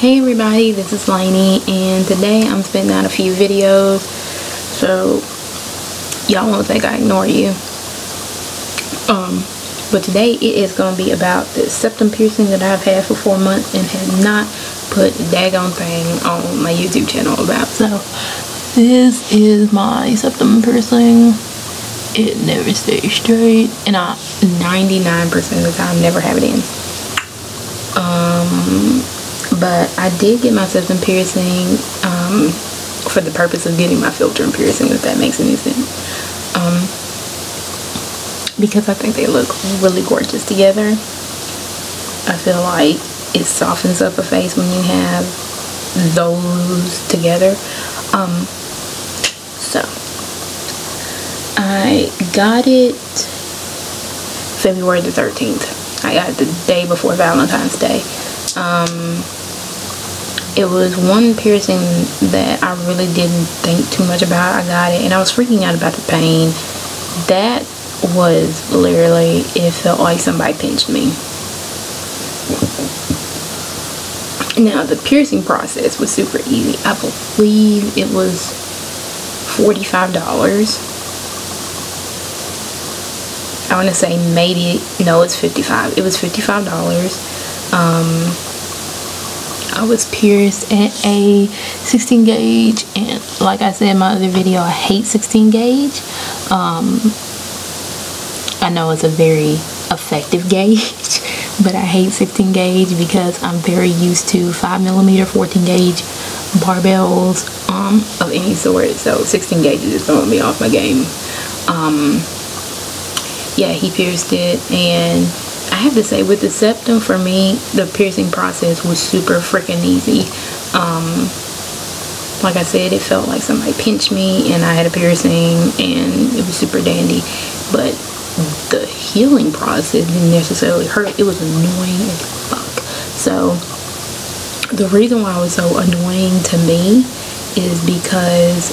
Hey everybody, this is Lainey, and today I'm spitting out a few videos, so y'all won't think I ignore you. But today it is going to be about this septum piercing that I've had for 4 months and have not put a daggone thing on my YouTube channel about. So this is my septum piercing. It never stays straight, and I 99% of the time never have it in. But I did get my septum piercing for the purpose of getting my filter and piercing, if that makes any sense. Because I think they look really gorgeous together. I feel like it softens up a face when you have those together. So I got it February the 13th. I got it the day before Valentine's Day. It was one piercing that I really didn't think too much about. I got it and I was freaking out about the pain. That was literally, it felt like somebody pinched me. Now the piercing process was super easy. I believe it was $45. I want to say maybe, no, it's $55. It was $55. I was pierced at a 16 gauge, and like I said in my other video, I hate 16 gauge. I know it's a very effective gauge, but I hate 16 gauge because I'm very used to 5mm 14 gauge barbells of any sort. So 16 gauge is throwing me off my game. Yeah, he pierced it, and I have to say, with the septum, for me, the piercing process was super freaking easy. Like I said, it felt like somebody pinched me and I had a piercing, and it was super dandy. But the healing process didn't necessarily hurt. It was annoying as fuck. So the reason why it was so annoying to me is because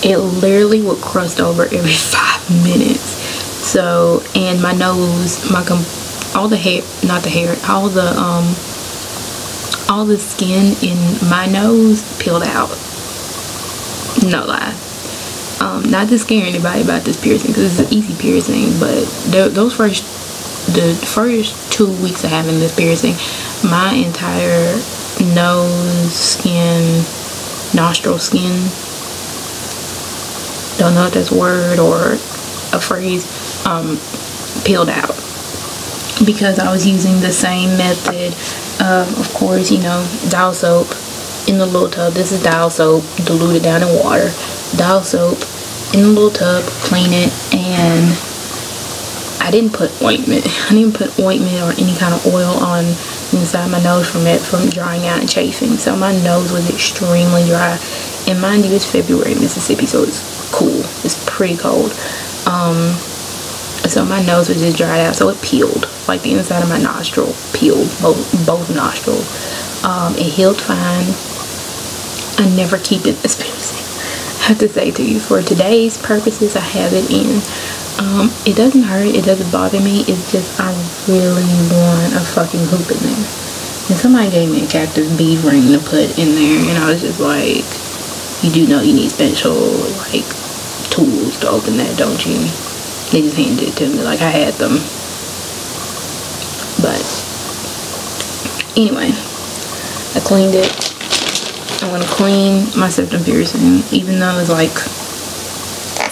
it literally would crust over every 5 minutes. So, and my nose, all the hair, not the hair, all the skin in my nose peeled out. No lie. Not to scare anybody about this piercing, because it's an easy piercing, but the first 2 weeks of having this piercing, my entire nose skin, nostril skin, don't know if that's a word or a phrase, peeled out, because I was using the same method of course, you know, dial soap in the little tub. This is dial soap diluted down in water. Dial soap in the little tub, clean it, and I didn't put ointment. I didn't put ointment or any kind of oil on inside my nose from drying out and chafing. So my nose was extremely dry, and mind you, it's February in Mississippi, so it's cool. It's pretty cold. So my nose was just dried out, so it peeled, like the inside of my nostril peeled, both nostrils. It healed fine. I never keep it this piercing. I have to say to you, for today's purposes, I have it in. It doesn't hurt, it doesn't bother me, it's just I really want a fucking hoop in there. And somebody gave me a captive bead ring to put in there, and I was just like, you do know you need special, like, tools to open that, don't you? They just handed it to me like I had them. But anyway, I cleaned it. I'm gonna clean my septum piercing, even though it's like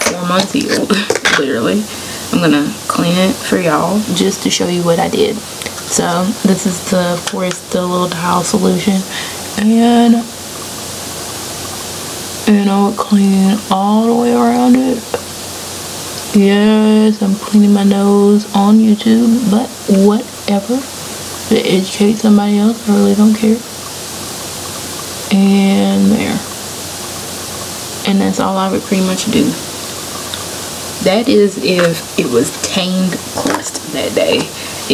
4 months healed. Literally, I'm gonna clean it for y'all just to show you what I did. So this is of course the little dial solution, and I would clean all the way around it. Yes, I'm cleaning my nose on YouTube, but whatever. To educate somebody else, I really don't care. And there. And that's all I would pretty much do. That is if it was tamed crust that day.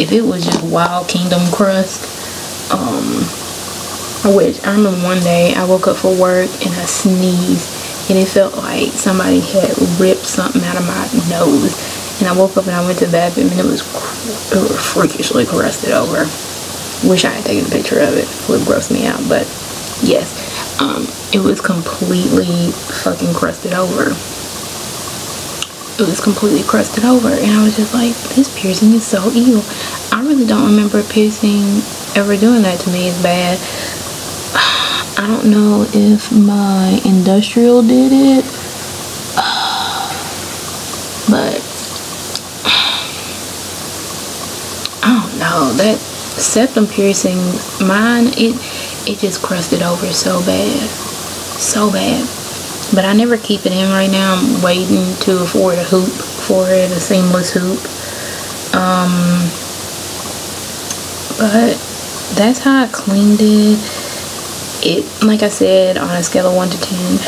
If it was just wild kingdom crust, I remember one day I woke up for work and I sneezed, and it felt like somebody had ripped something out of my nose. And I woke up and I went to the bathroom, and it was freakishly crusted over. Wish I had taken a picture of it. It would gross me out. But yes, it was completely fucking crusted over. It was completely crusted over, and I was just like, this piercing is so evil. I really don't remember a piercing ever doing that to me as bad. I don't know if my industrial did it, but I don't know. That septum piercing, mine, it just crusted over so bad, so bad. But I never keep it in right now. I'm waiting for a hoop, for it, a seamless hoop. But that's how I cleaned it. It, like I said, on a scale of 1 to 10,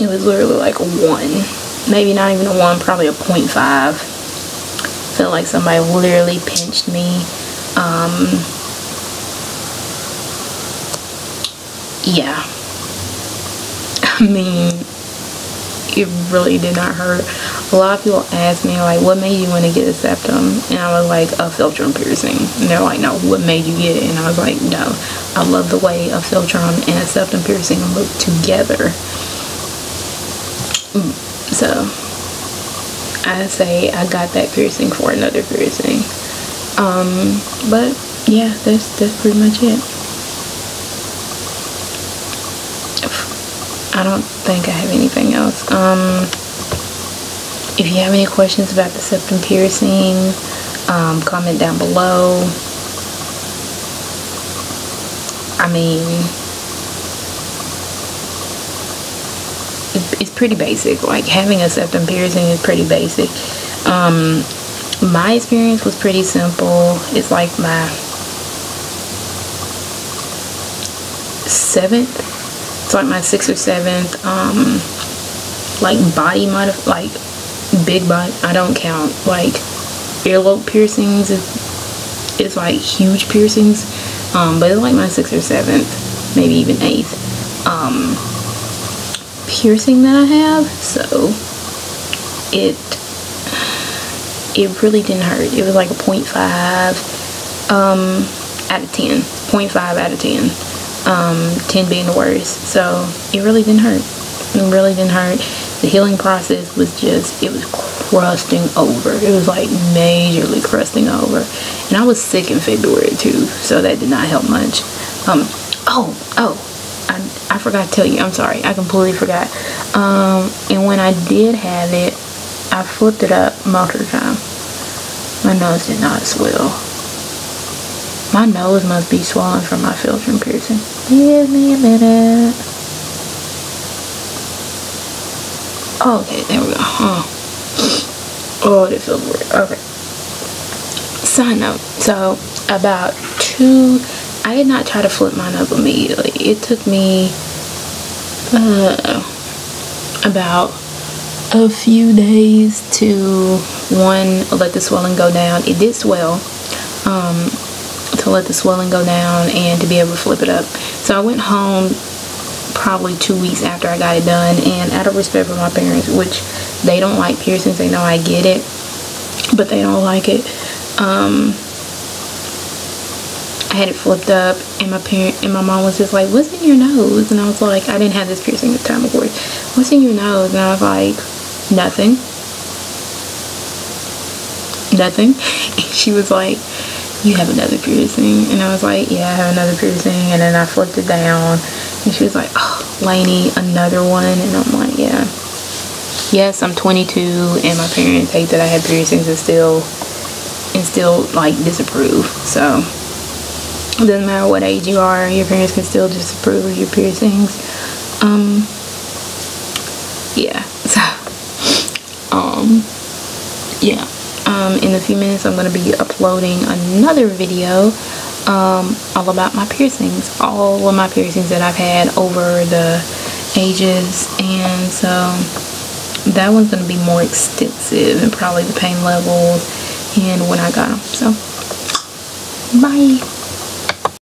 it was literally like a 1. Maybe not even a 1, probably a 0.5. Felt like somebody literally pinched me. Yeah. I mean, it really did not hurt. A lot of people ask me, like, what made you want to get a septum? And I was like, a Septum piercing. And they're like, no, what made you get it? And I was like, no, I love the way a Septum and a septum piercing look together. So I say I got that piercing for another piercing. But yeah, that's pretty much it. I don't think I have anything else. If you have any questions about the septum piercing, comment down below. I mean, it's pretty basic. Like, having a septum piercing is pretty basic. My experience was pretty simple. It's like my 7th. It's like my 6th or 7th, like body like big body. I don't count like earlobe piercings. It's like huge piercings, but it's like my 6th or 7th, maybe even 8th piercing that I have. So it really didn't hurt. It was like a 0.5 out of 10. 0.5 out of 10. 10 being the worst. So it really didn't hurt. It really didn't hurt. The healing process was just, it was crusting over. It was like majorly crusting over. And I was sick in February too, so that did not help much. I forgot to tell you, I'm sorry, I completely forgot. And when I did have it, I flipped it up most of the time. My nose did not swell. My nose must be swollen from my Septum piercing. Give me a minute. Okay, there we go. Oh, that feels weird. Okay. Side note. So, about I did not try to flip mine up immediately. It took me about a few days to, one, let the swelling go down. It did swell. To let the swelling go down and to be able to flip it up. So I went home probably 2 weeks after I got it done, and out of respect for my parents, which they don't like piercings, they know I get it, but they don't like it. I had it flipped up, and my mom was just like, what's in your nose? And I was like, I didn't have this piercing at the time, of course. What's in your nose? And I was like, nothing. Nothing. And she was like, you have another piercing? And I was like, yeah, I have another piercing. And then I flipped it down, and she was like, oh, Lainey, another one? And I'm like, yeah. Yes, I'm 22, and my parents hate that I have piercings and still like disapprove. So it doesn't matter what age you are, your parents can still disapprove of your piercings. Yeah. So yeah. In a few minutes, I'm going to be uploading another video all about my piercings, all of my piercings that I've had over the ages, and so that one's going to be more extensive, and probably the pain levels and when I got them. So bye.